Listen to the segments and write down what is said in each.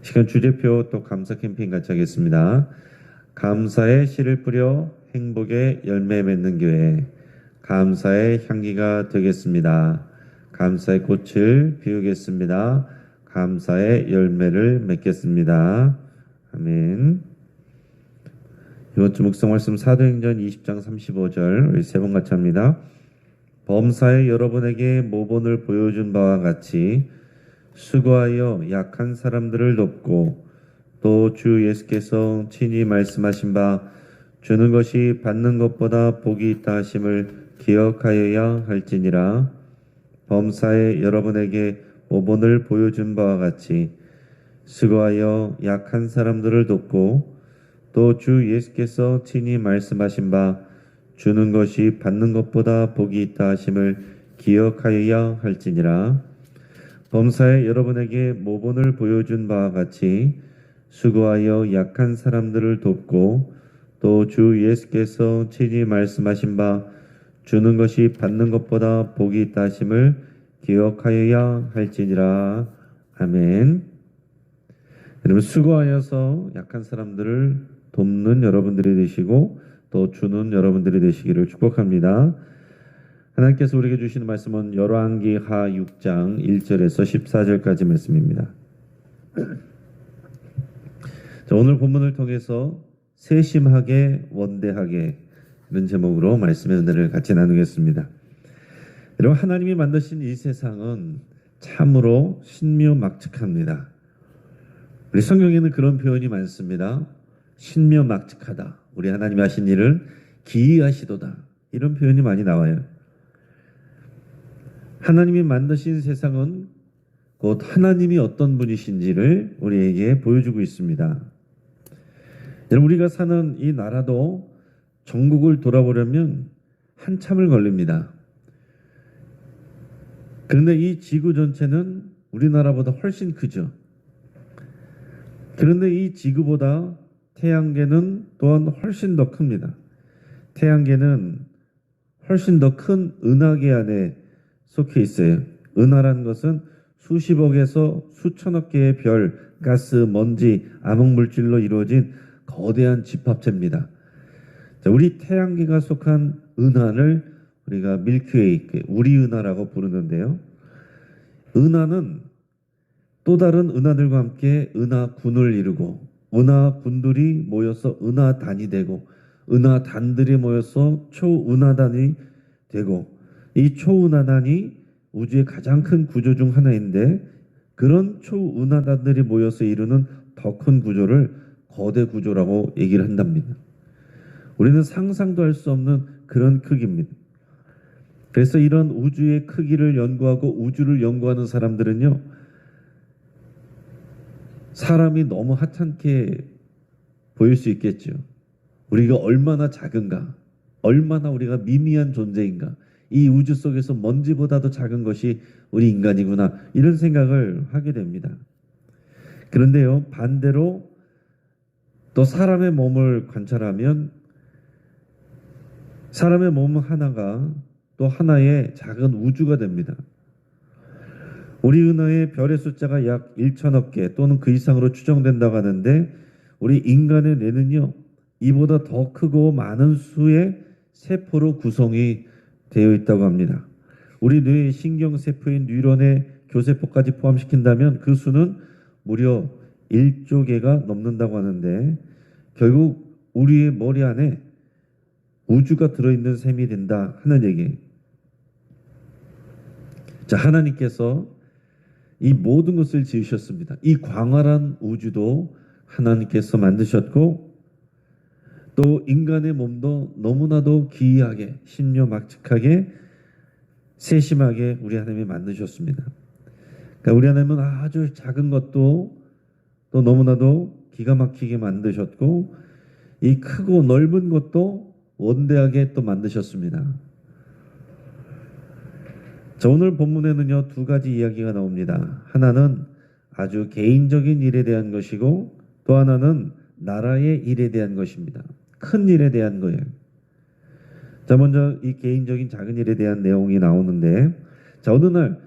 시간 주제표 또 감사 캠페인 같이 하겠습니다. 감사의 씨를 뿌려 행복의 열매 맺는 교회, 감사의 향기가 되겠습니다. 감사의 꽃을 피우겠습니다. 감사의 열매를 맺겠습니다. 아멘. 이번 주 묵상 말씀 사도행전 20장 35절 우리 세 번 같이 합니다. 범사에 여러분에게 모본을 보여준 바와 같이 수고하여 약한 사람들을 돕고 또 주 예수께서 친히 말씀하신 바 주는 것이 받는 것보다 복이 있다 하심을 기억하여야 할지니라. 범사에 여러분에게 모본을 보여준 바와 같이 수고하여 약한 사람들을 돕고 또 주 예수께서 친히 말씀하신 바 주는 것이 받는 것보다 복이 있다 하심을 기억하여야 할지니라. 범사에 여러분에게 모본을 보여준 바와 같이 수고하여 약한 사람들을 돕고 또 주 예수께서 친히 말씀하신 바 주는 것이 받는 것보다 복이 있다 하심을 기억하여야 할지니라. 아멘. 여러분, 수고하여서 약한 사람들을 돕는 여러분들이 되시고 또 주는 여러분들이 되시기를 축복합니다. 하나님께서 우리에게 주시는 말씀은 열왕기하 6장 1절에서 14절까지 말씀입니다. 자, 오늘 본문을 통해서 세심하게 원대하게 이런 제목으로 말씀의 은혜를 같이 나누겠습니다. 여러분, 하나님이 만드신 이 세상은 참으로 신묘막측합니다. 우리 성경에는 그런 표현이 많습니다. 신묘막측하다. 우리 하나님이 하신 일은 기이하시도다. 이런 표현이 많이 나와요. 하나님이 만드신 세상은 곧 하나님이 어떤 분이신지를 우리에게 보여주고 있습니다. 여러분, 우리가 사는 이 나라도 전국을 돌아보려면 한참을 걸립니다. 그런데 이 지구 전체는 우리나라보다 훨씬 크죠. 그런데 이 지구보다 태양계는 또한 훨씬 더 큽니다. 태양계는 훨씬 더 큰 은하계 안에 속해 있어요. 은하라는 것은 수십억에서 수천억 개의 별, 가스, 먼지, 암흑물질로 이루어진 거대한 집합체입니다. 자, 우리 태양계가 속한 은하를 우리가 밀크웨이, 우리 은하라고 부르는데요. 은하는 또 다른 은하들과 함께 은하군을 이루고 은하군들이 모여서 은하단이 되고 은하단들이 모여서 초은하단이 되고 이 초은하단이 우주의 가장 큰 구조 중 하나인데 그런 초은하단들이 모여서 이루는 더 큰 구조를 거대 구조라고 얘기를 한답니다. 우리는 상상도 할 수 없는 그런 크기입니다. 그래서 이런 우주의 크기를 연구하고 우주를 연구하는 사람들은요, 사람이 너무 하찮게 보일 수 있겠죠. 우리가 얼마나 작은가, 얼마나 우리가 미미한 존재인가, 이 우주 속에서 먼지보다도 작은 것이 우리 인간이구나, 이런 생각을 하게 됩니다. 그런데요, 반대로 또 사람의 몸을 관찰하면 사람의 몸 하나가 또 하나의 작은 우주가 됩니다. 우리 은하의 별의 숫자가 약 1천억 개 또는 그 이상으로 추정된다고 하는데 우리 인간의 뇌는요, 이보다 더 크고 많은 수의 세포로 구성이 되어 있다고 합니다. 우리 뇌의 신경세포인 뉴런의 교세포까지 포함시킨다면 그 수는 무려 1조 개가 넘는다고 하는데 결국 우리의 머리 안에 우주가 들어있는 셈이 된다 하는 얘기예요. 자, 하나님께서 이 모든 것을 지으셨습니다. 이 광활한 우주도 하나님께서 만드셨고 또 인간의 몸도 너무나도 기이하게 신묘막측하게 세심하게 우리 하나님이 만드셨습니다. 그러니까 우리 하나님은 아주 작은 것도 또 너무나도 기가 막히게 만드셨고 이 크고 넓은 것도 원대하게 또 만드셨습니다. 자, 오늘 본문에는요, 두 가지 이야기가 나옵니다. 하나는 아주 개인적인 일에 대한 것이고 또 하나는 나라의 일에 대한 것입니다. 큰 일에 대한 거예요. 자, 먼저 이 개인적인 작은 일에 대한 내용이 나오는데, 자, 어느 날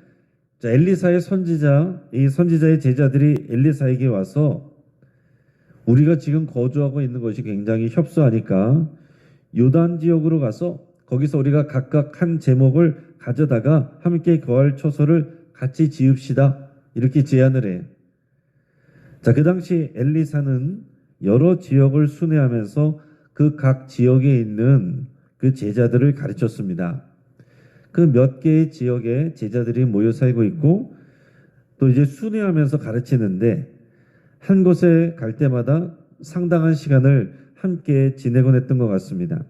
자, 엘리사의 선지자, 이 선지자의 제자들이 엘리사에게 와서 우리가 지금 거주하고 있는 것이 굉장히 협소하니까 요단 지역으로 가서 거기서 우리가 각각 한 제목을 가져다가 함께 거할 처소를 같이 지읍시다. 이렇게 제안을 해요. 자, 그 당시 엘리사는 여러 지역을 순회하면서 그 각 지역에 있는 그 제자들을 가르쳤습니다. 그 몇 개의 지역에 제자들이 모여 살고 있고 또 이제 순회하면서 가르치는데 한 곳에 갈 때마다 상당한 시간을 함께 지내곤 했던 것 같습니다.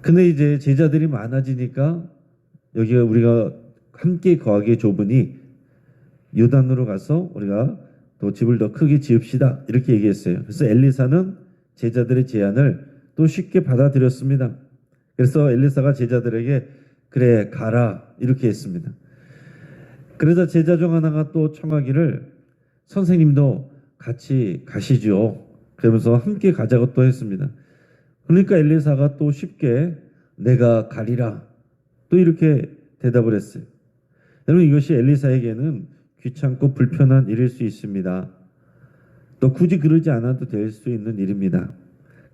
근데 이제 제자들이 많아지니까 여기가 우리가 함께 거하기 좁으니 요단으로 가서 우리가 또 집을 더 크게 지읍시다. 이렇게 얘기했어요. 그래서 엘리사는 제자들의 제안을 또 쉽게 받아들였습니다. 그래서 엘리사가 제자들에게 그래 가라 이렇게 했습니다. 그러자 제자 중 하나가 또 청하기를 선생님도 같이 가시죠. 그러면서 함께 가자고 또 했습니다. 그러니까 엘리사가 또 쉽게 내가 가리라 또 이렇게 대답을 했어요. 여러분 이것이 엘리사에게는 귀찮고 불편한 일일 수 있습니다. 또 굳이 그러지 않아도 될 수 있는 일입니다.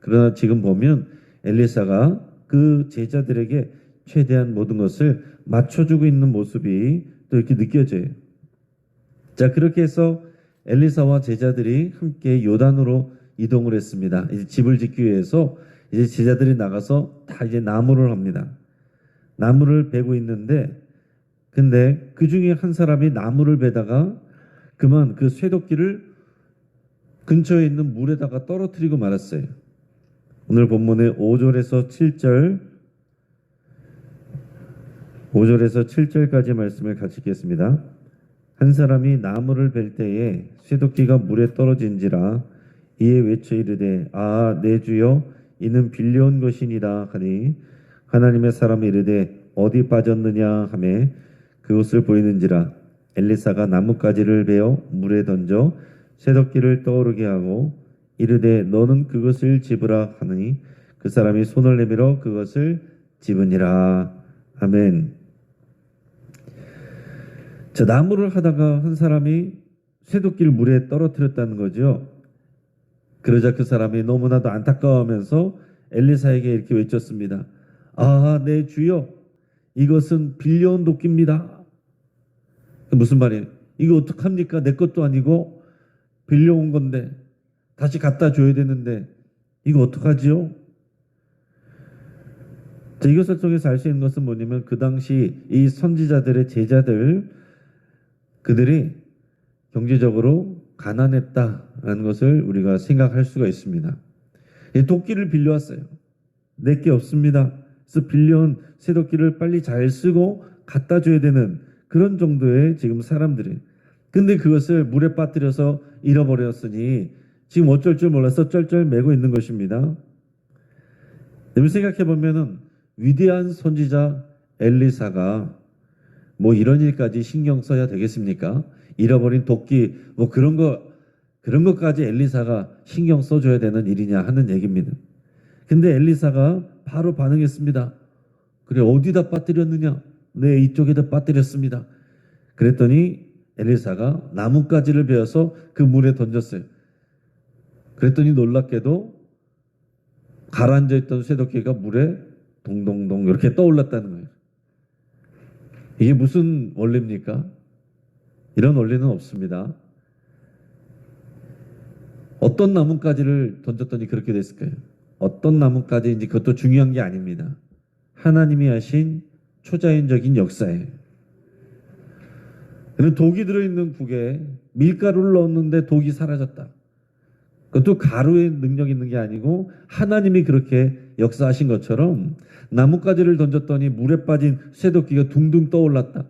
그러나 지금 보면 엘리사가 그 제자들에게 최대한 모든 것을 맞춰주고 있는 모습이 또 이렇게 느껴져요. 자, 그렇게 해서 엘리사와 제자들이 함께 요단으로 이동을 했습니다. 이제 집을 짓기 위해서 이제 제자들이 나가서 다 이제 나무를 합니다. 나무를 베고 있는데 근데 그 중에 한 사람이 나무를 베다가 그만 그 쇠도끼를 근처에 있는 물에다가 떨어뜨리고 말았어요. 오늘 본문의 5절에서 7절까지 말씀을 같이 읽겠습니다. 한 사람이 나무를 벨 때에 쇠도끼가 물에 떨어진지라 이에 외쳐 이르되 아 내 주여 이는 빌려온 것이니라 하니 하나님의 사람이 이르되 어디 빠졌느냐 하매 그곳을 보이는지라 엘리사가 나뭇가지를 베어 물에 던져 쇠도끼를 떠오르게 하고 이르되 너는 그것을 집으라 하니 그 사람이 손을 내밀어 그것을 집으니라. 아멘. 자, 나무를 하다가 한 사람이 쇠도끼를 물에 떨어뜨렸다는 거죠. 그러자 그 사람이 너무나도 안타까워하면서 엘리사에게 이렇게 외쳤습니다. 아, 내 주여, 이것은 빌려온 도끼입니다. 무슨 말이에요? 이거 어떡합니까? 내 것도 아니고 빌려온 건데 다시 갖다 줘야 되는데 이거 어떡하지요? 자, 이것을 통해서 알 수 있는 것은 뭐냐면 그 당시 이 선지자들의 제자들 그들이 경제적으로 가난했다라는 것을 우리가 생각할 수가 있습니다. 도끼를 빌려왔어요. 내게 없습니다. 그래서 빌려온 쇠도끼를 빨리 잘 쓰고 갖다 줘야 되는 그런 정도의 지금 사람들이. 근데 그것을 물에 빠뜨려서 잃어버렸으니 지금 어쩔 줄 몰라서 쩔쩔매고 있는 것입니다. 여러분 생각해 보면은 위대한 선지자 엘리사가 뭐 이런 일까지 신경 써야 되겠습니까? 잃어버린 도끼 뭐 그런 것까지 엘리사가 신경 써줘야 되는 일이냐 하는 얘기입니다. 근데 엘리사가 바로 반응했습니다. 그래 어디다 빠뜨렸느냐? 네 이쪽에다 빠뜨렸습니다. 그랬더니 엘리사가 나뭇가지를 베어서 그 물에 던졌어요. 그랬더니 놀랍게도 가라앉아 있던 쇠도끼가 물에 동동동 이렇게 떠올랐다는 거예요. 이게 무슨 원리입니까? 이런 원리는 없습니다. 어떤 나뭇가지를 던졌더니 그렇게 됐을까요? 어떤 나뭇가지인지 그것도 중요한 게 아닙니다. 하나님이 하신 초자연적인 역사예요. 독이 들어있는 국에 밀가루를 넣었는데 독이 사라졌다. 그것도 가루의 능력이 있는 게 아니고 하나님이 그렇게 역사하신 것처럼 나뭇가지를 던졌더니 물에 빠진 쇠도끼가 둥둥 떠올랐다.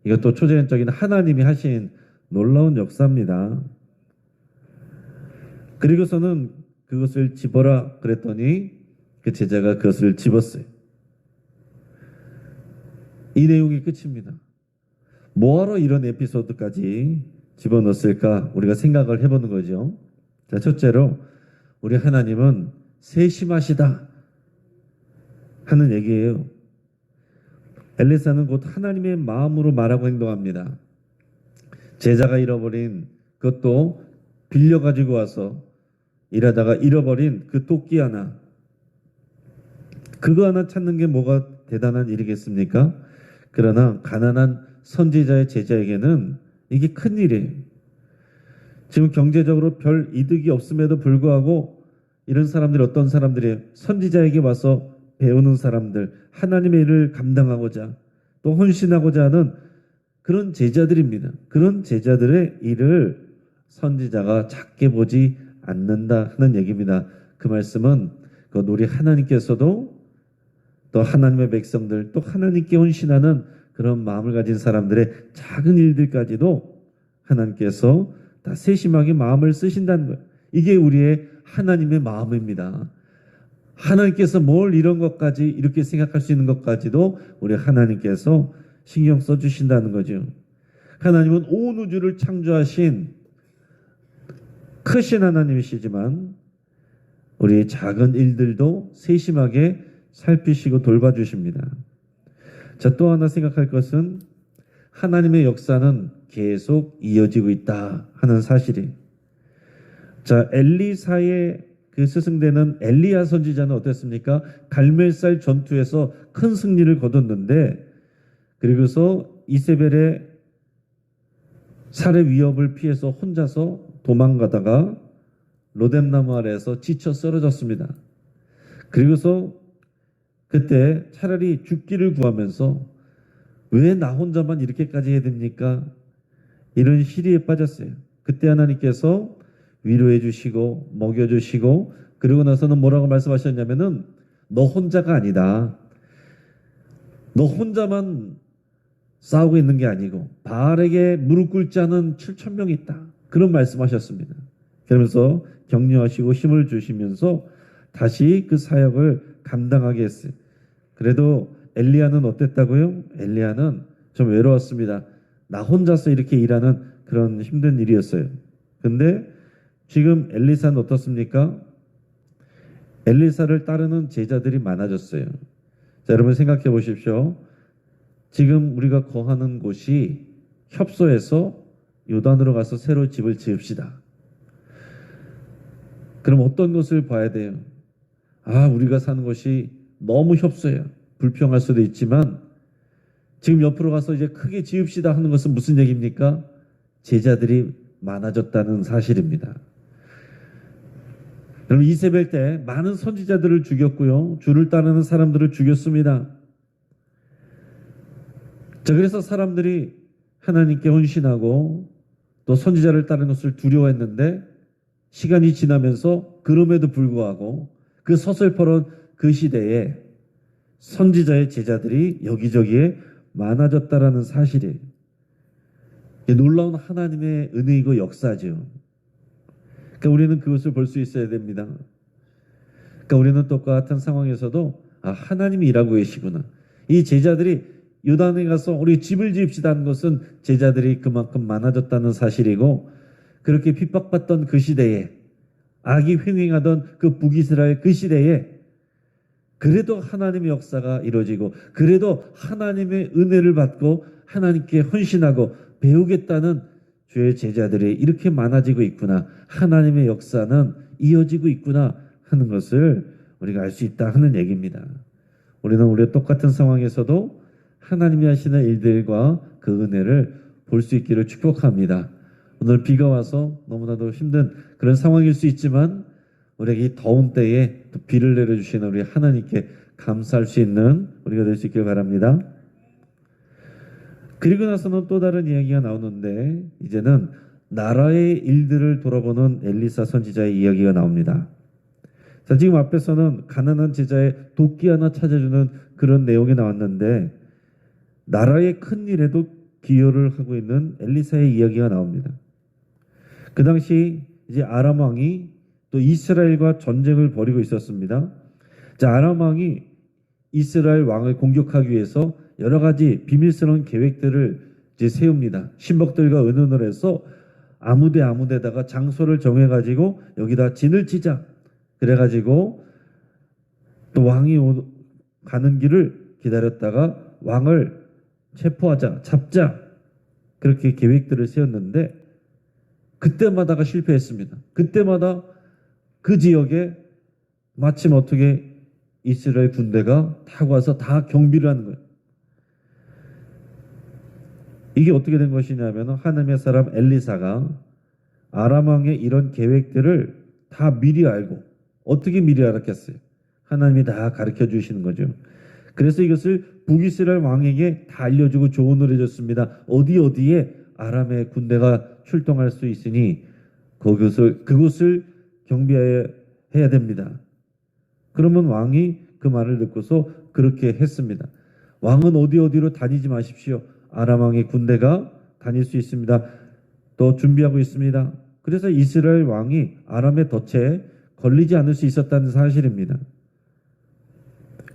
이것도 초자연적인 하나님이 하신 놀라운 역사입니다. 그리고서는 그것을 집어라 그랬더니 그 제자가 그것을 집었어요. 이 내용이 끝입니다. 뭐하러 이런 에피소드까지 집어넣었을까 우리가 생각을 해보는 거죠. 자, 첫째로 우리 하나님은 세심하시다 하는 얘기예요. 엘리사는 곧 하나님의 마음으로 말하고 행동합니다. 제자가 잃어버린 그것도 빌려 가지고 와서 일하다가 잃어버린 그 토끼 하나, 그거 하나 찾는 게 뭐가 대단한 일이겠습니까? 그러나 가난한 선지자의 제자에게는 이게 큰 일이에요. 지금 경제적으로 별 이득이 없음에도 불구하고 이런 사람들이 어떤 사람들이에요? 선지자에게 와서 배우는 사람들, 하나님의 일을 감당하고자 또 헌신하고자 하는 그런 제자들입니다. 그런 제자들의 일을 선지자가 작게 보지 않는다 하는 얘기입니다. 그 말씀은 우리 하나님께서도 또 하나님의 백성들, 또 하나님께 헌신하는 그런 마음을 가진 사람들의 작은 일들까지도 하나님께서 다 세심하게 마음을 쓰신다는 거예요. 이게 우리의 하나님의 마음입니다. 하나님께서 뭘 이런 것까지 이렇게 생각할 수 있는 것까지도 우리 하나님께서 신경 써주신다는 거죠. 하나님은 온 우주를 창조하신 크신 하나님이시지만 우리의 작은 일들도 세심하게 살피시고 돌봐주십니다. 자, 또 하나 생각할 것은 하나님의 역사는 계속 이어지고 있다 하는 사실이. 자, 엘리사의 그 스승되는 엘리야 선지자는 어땠습니까? 갈멜살 전투에서 큰 승리를 거뒀는데, 그리고서 이세벨의 살해 위협을 피해서 혼자서 도망가다가 로뎀나무 아래에서 지쳐 쓰러졌습니다. 그리고서 그때 차라리 죽기를 구하면서 왜 나 혼자만 이렇게까지 해야 됩니까? 이런 시리에 빠졌어요. 그때 하나님께서 위로해 주시고 먹여 주시고, 그리고 나서는 뭐라고 말씀하셨냐면은 너 혼자가 아니다. 너 혼자만 싸우고 있는 게 아니고 바알에게 무릎 꿇지 않은 7,000명이 있다. 그런 말씀하셨습니다. 그러면서 격려하시고 힘을 주시면서 다시 그 사역을 감당하게 했어요. 그래도 엘리야는 어땠다고요? 엘리야는 좀 외로웠습니다. 나 혼자서 이렇게 일하는 그런 힘든 일이었어요. 근데 지금 엘리사는 어떻습니까? 엘리사를 따르는 제자들이 많아졌어요. 자, 여러분 생각해 보십시오. 지금 우리가 거하는 곳이 협소해서 요단으로 가서 새로 집을 지읍시다. 그럼 어떤 것을 봐야 돼요? 우리가 사는 곳이 너무 협소해요. 불평할 수도 있지만 지금 옆으로 가서 이제 크게 지읍시다 하는 것은 무슨 얘기입니까? 제자들이 많아졌다는 사실입니다. 여러분, 이세벨 때 많은 선지자들을 죽였고요. 주를 따르는 사람들을 죽였습니다. 자, 그래서 사람들이 하나님께 헌신하고 또 선지자를 따르는 것을 두려워했는데, 시간이 지나면서 그럼에도 불구하고 그 서슬퍼런 그 시대에 선지자의 제자들이 여기저기에 많아졌다라는 사실이 놀라운 하나님의 은혜이고 역사죠. 그러니까 우리는 그것을 볼 수 있어야 됩니다. 그러니까 우리는 똑같은 상황에서도 하나님이 일하고 계시구나. 이 제자들이 요단에 가서 우리 집을 지읍시다 하는 것은 제자들이 그만큼 많아졌다는 사실이고, 그렇게 핍박받던 그 시대에, 악이 횡행하던 그 북이스라엘 그 시대에 그래도 하나님의 역사가 이루어지고, 그래도 하나님의 은혜를 받고 하나님께 헌신하고 배우겠다는 주의 제자들이 이렇게 많아지고 있구나, 하나님의 역사는 이어지고 있구나 하는 것을 우리가 알 수 있다 하는 얘기입니다. 우리는 우리의 똑같은 상황에서도 하나님이 하시는 일들과 그 은혜를 볼 수 있기를 축복합니다. 오늘 비가 와서 너무나도 힘든 그런 상황일 수 있지만 우리에게 이 더운 때에 또 비를 내려주시는 우리 하나님께 감사할 수 있는 우리가 될 수 있길 바랍니다. 그리고 나서는 또 다른 이야기가 나오는데, 이제는 나라의 일들을 돌아보는 엘리사 선지자의 이야기가 나옵니다. 자, 지금 앞에서는 가난한 제자의 도끼 하나 찾아주는 그런 내용이 나왔는데, 나라의 큰 일에도 기여를 하고 있는 엘리사의 이야기가 나옵니다. 그 당시 이제 아람 왕이 또 이스라엘과 전쟁을 벌이고 있었습니다. 자, 아람 왕이 이스라엘 왕을 공격하기 위해서 여러 가지 비밀스러운 계획들을 이제 세웁니다. 신복들과 의논을 해서 아무데다가 장소를 정해가지고 여기다 진을 치자. 그래가지고 또 왕이 가는 길을 기다렸다가 왕을 체포하자, 잡자, 그렇게 계획들을 세웠는데 그때마다가 실패했습니다. 그때마다 그 지역에 마침 어떻게 이스라엘 군대가 타고 와서 다 경비를 하는 거예요. 이게 어떻게 된 것이냐면 하나님의 사람 엘리사가 아람 왕의 이런 계획들을 다 미리 알고, 어떻게 미리 알았겠어요? 하나님이 다 가르쳐 주시는 거죠. 그래서 이것을 북이스라엘 왕에게 다 알려주고 조언을 해줬습니다. 어디에 아람의 군대가 출동할 수 있으니 그곳을 경비해야 됩니다. 그러면 왕이 그 말을 듣고서 그렇게 했습니다. 왕은 어디로 다니지 마십시오. 아람 왕의 군대가 다닐 수 있습니다. 또 준비하고 있습니다. 그래서 이스라엘 왕이 아람의 덫에 걸리지 않을 수 있었다는 사실입니다.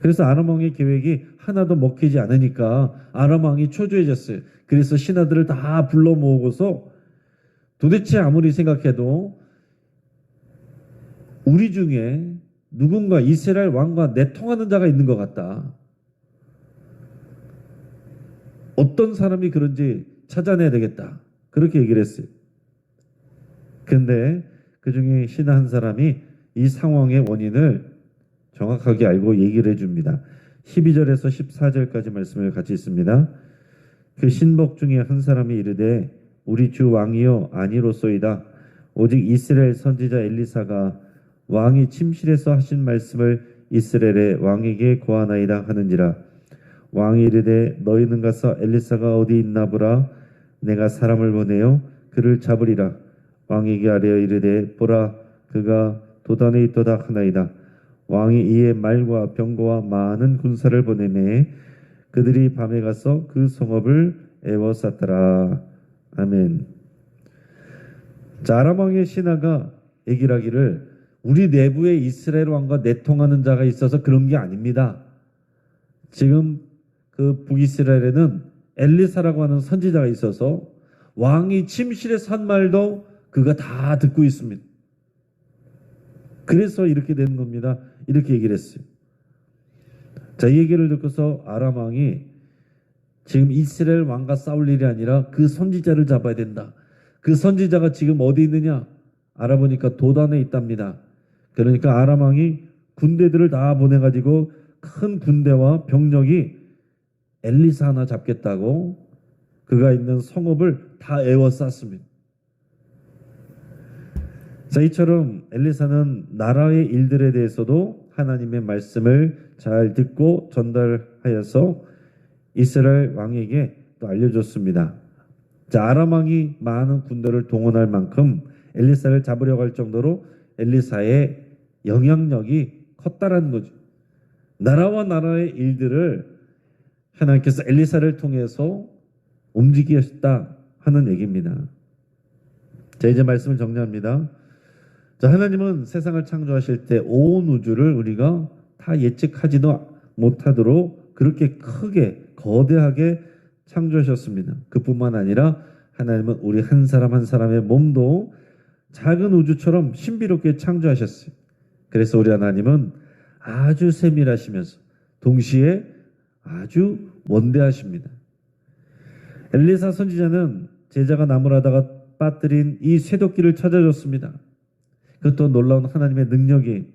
그래서 아람 왕의 계획이 하나도 먹히지 않으니까 아람 왕이 초조해졌어요. 그래서 신하들을 다 불러 모으고서 도대체 아무리 생각해도 우리 중에 누군가 이스라엘 왕과 내통하는 자가 있는 것 같다. 어떤 사람이 그런지 찾아내야 되겠다. 그렇게 얘기를 했어요. 근데 그 중에 신하 한 사람이 이 상황의 원인을 정확하게 알고 얘기를 해줍니다. 12절에서 14절까지 말씀을 같이 있습니다. 그 신복 중에 한 사람이 이르되 우리 주 왕이여 아니로소이다. 오직 이스라엘 선지자 엘리사가 왕이 침실에서 하신 말씀을 이스라엘의 왕에게 고하나이다 하는지라. 왕이 이르되 너희는 가서 엘리사가 어디 있나 보라. 내가 사람을 보내어 그를 잡으리라. 왕에게 아뢰어 이르되 보라 그가 도단에 있도다 하나이다. 왕이 이에 말과 병거와 많은 군사를 보내매 그들이 밤에 가서 그 성읍을 에워쌌더라. 아멘. 자, 아람 왕의 신하가 얘기를 하기를 우리 내부에 이스라엘 왕과 내통하는 자가 있어서 그런 게 아닙니다. 지금 그 북이스라엘에는 엘리사라고 하는 선지자가 있어서 왕이 침실에서 한 말도 그가 다 듣고 있습니다. 그래서 이렇게 되는 겁니다. 이렇게 얘기를 했어요. 자, 이 얘기를 듣고서 아람 왕이 지금 이스라엘 왕과 싸울 일이 아니라 그 선지자를 잡아야 된다. 그 선지자가 지금 어디 있느냐? 알아보니까 도단에 있답니다. 그러니까 아람 왕이 군대들을 다 보내가지고 큰 군대와 병력이 엘리사 하나 잡겠다고 그가 있는 성읍을 다 에워쌌습니다. 자, 이처럼 엘리사는 나라의 일들에 대해서도 하나님의 말씀을 잘 듣고 전달하여서 이스라엘 왕에게 또 알려줬습니다. 자, 아람 왕이 많은 군대를 동원할 만큼 엘리사를 잡으려고 할 정도로 엘리사의 영향력이 컸다라는 거죠. 나라와 나라의 일들을 하나님께서 엘리사를 통해서 움직이셨다 하는 얘기입니다. 자, 이제 말씀을 정리합니다. 자, 하나님은 세상을 창조하실 때 온 우주를 우리가 다 예측하지도 못하도록 그렇게 크게 거대하게 창조하셨습니다. 그뿐만 아니라 하나님은 우리 한 사람 한 사람의 몸도 작은 우주처럼 신비롭게 창조하셨어요. 그래서 우리 하나님은 아주 세밀하시면서 동시에 아주 원대하십니다. 엘리사 선지자는 제자가 나무라다가 빠뜨린 이 쇠도끼를 찾아줬습니다. 그것도 놀라운 하나님의 능력이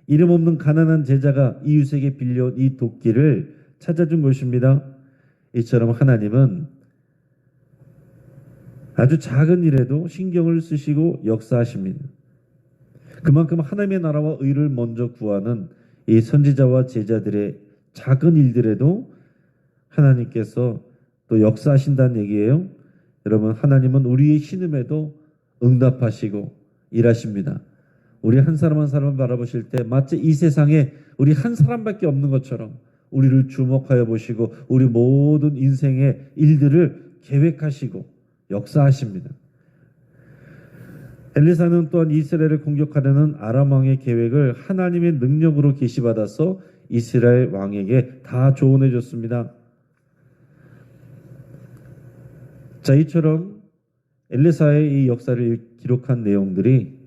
이름 없는 가난한 제자가 이웃에게 빌려온 이 도끼를 찾아준 것입니다. 이처럼 하나님은 아주 작은 일에도 신경을 쓰시고 역사하십니다. 그만큼 하나님의 나라와 의를 먼저 구하는 이 선지자와 제자들의 작은 일들에도 하나님께서 또 역사하신다는 얘기예요. 여러분, 하나님은 우리의 신음에도 응답하시고 일하십니다. 우리 한 사람 한 사람을 바라보실 때 마치 이 세상에 우리 한 사람밖에 없는 것처럼 우리를 주목하여 보시고 우리 모든 인생의 일들을 계획하시고 역사하십니다. 엘리사는 또한 이스라엘을 공격하려는 아람 왕의 계획을 하나님의 능력으로 계시받아서 이스라엘 왕에게 다 조언해 줬습니다. 자, 이처럼 엘리사의 이 역사를 기록한 내용들이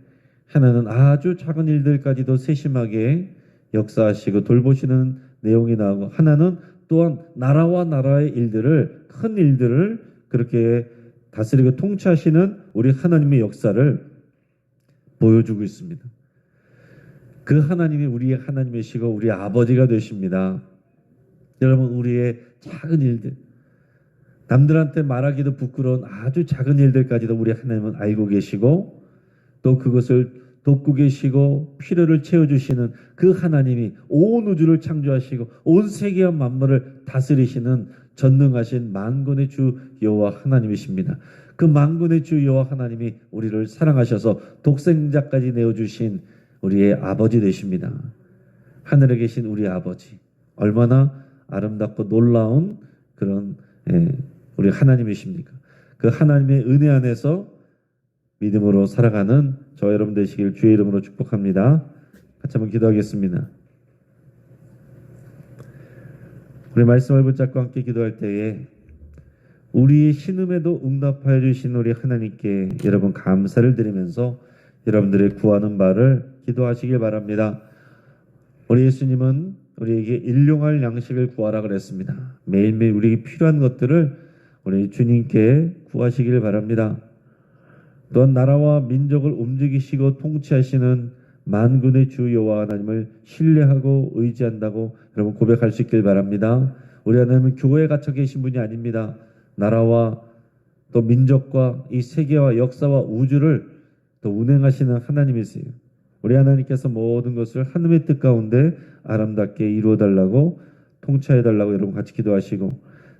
하나는 아주 작은 일들까지도 세심하게 역사하시고 돌보시는 내용이 나오고 하나는 또한 나라와 나라의 일들을, 큰 일들을 그렇게 다스리고 통치하시는 우리 하나님의 역사를 보여주고 있습니다. 그 하나님이 우리의 하나님이시고 우리의 아버지가 되십니다. 여러분, 우리의 작은 일들, 남들한테 말하기도 부끄러운 아주 작은 일들까지도 우리 하나님은 알고 계시고, 또 그것을 돕고 계시고 필요를 채워주시는 그 하나님이 온 우주를 창조하시고 온 세계와 만물을 다스리시는 전능하신 만군의 주 여호와 하나님이십니다. 그 만군의 주 여호와 하나님이 우리를 사랑하셔서 독생자까지 내어주신 우리의 아버지 되십니다. 하늘에 계신 우리 아버지, 얼마나 아름답고 놀라운 그런 우리 하나님이십니까? 그 하나님의 은혜 안에서 믿음으로 살아가는 저 여러분 되시길 주의 이름으로 축복합니다. 같이 한번 기도하겠습니다. 우리 말씀을 붙잡고 함께 기도할 때에 우리의 신음에도 응답하여 주신 우리 하나님께 여러분 감사를 드리면서 여러분들의 구하는 바를 기도하시길 바랍니다. 우리 예수님은 우리에게 일용할 양식을 구하라 그랬습니다. 매일매일 우리에게 필요한 것들을 우리 주님께 구하시길 바랍니다. 또한 나라와 민족을 움직이시고 통치하시는 만군의 주 여호와 하나님을 신뢰하고 의지한다고 여러분 고백할 수 있길 바랍니다. 우리 하나님은 교회에 갇혀 계신 분이 아닙니다. 나라와 또 민족과 이 세계와 역사와 우주를 또 운행하시는 하나님이세요. 우리 하나님께서 모든 것을 하나님의 뜻 가운데 아름답게 이루어달라고, 통치해달라고 여러분 같이 기도하시고,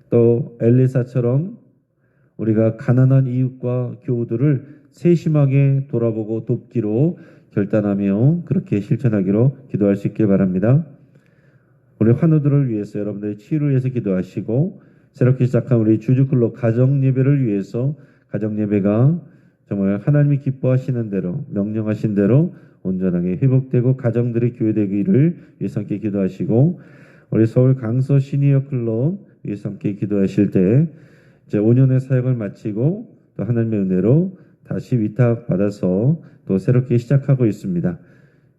또 엘리사처럼 우리가 가난한 이웃과 교우들을 세심하게 돌아보고 돕기로 결단하며 그렇게 실천하기로 기도할 수 있길 바랍니다. 우리 환우들을 위해서 여러분들의 치유를 위해서 기도하시고, 새롭게 시작한 우리 주주클럽 가정예배를 위해서 가정예배가 정말 하나님이 기뻐하시는 대로, 명령하신 대로 온전하게 회복되고 가정들이 교회되기를 위해서 함께 기도하시고, 우리 서울 강서 시니어 클럽 위해서 함께 기도하실 때 이제 5년의 사역을 마치고 또 하나님의 은혜로 다시 위탁받아서 또 새롭게 시작하고 있습니다.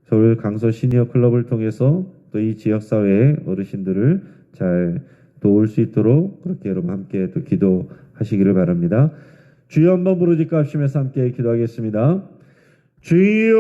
서울 강서 시니어 클럽을 통해서 또 이 지역사회의 어르신들을 잘 도울 수 있도록 그렇게 여러분 함께 또 기도하시기를 바랍니다. 주여 한번 부르짖고 합심해서 함께 기도하겠습니다. 주여.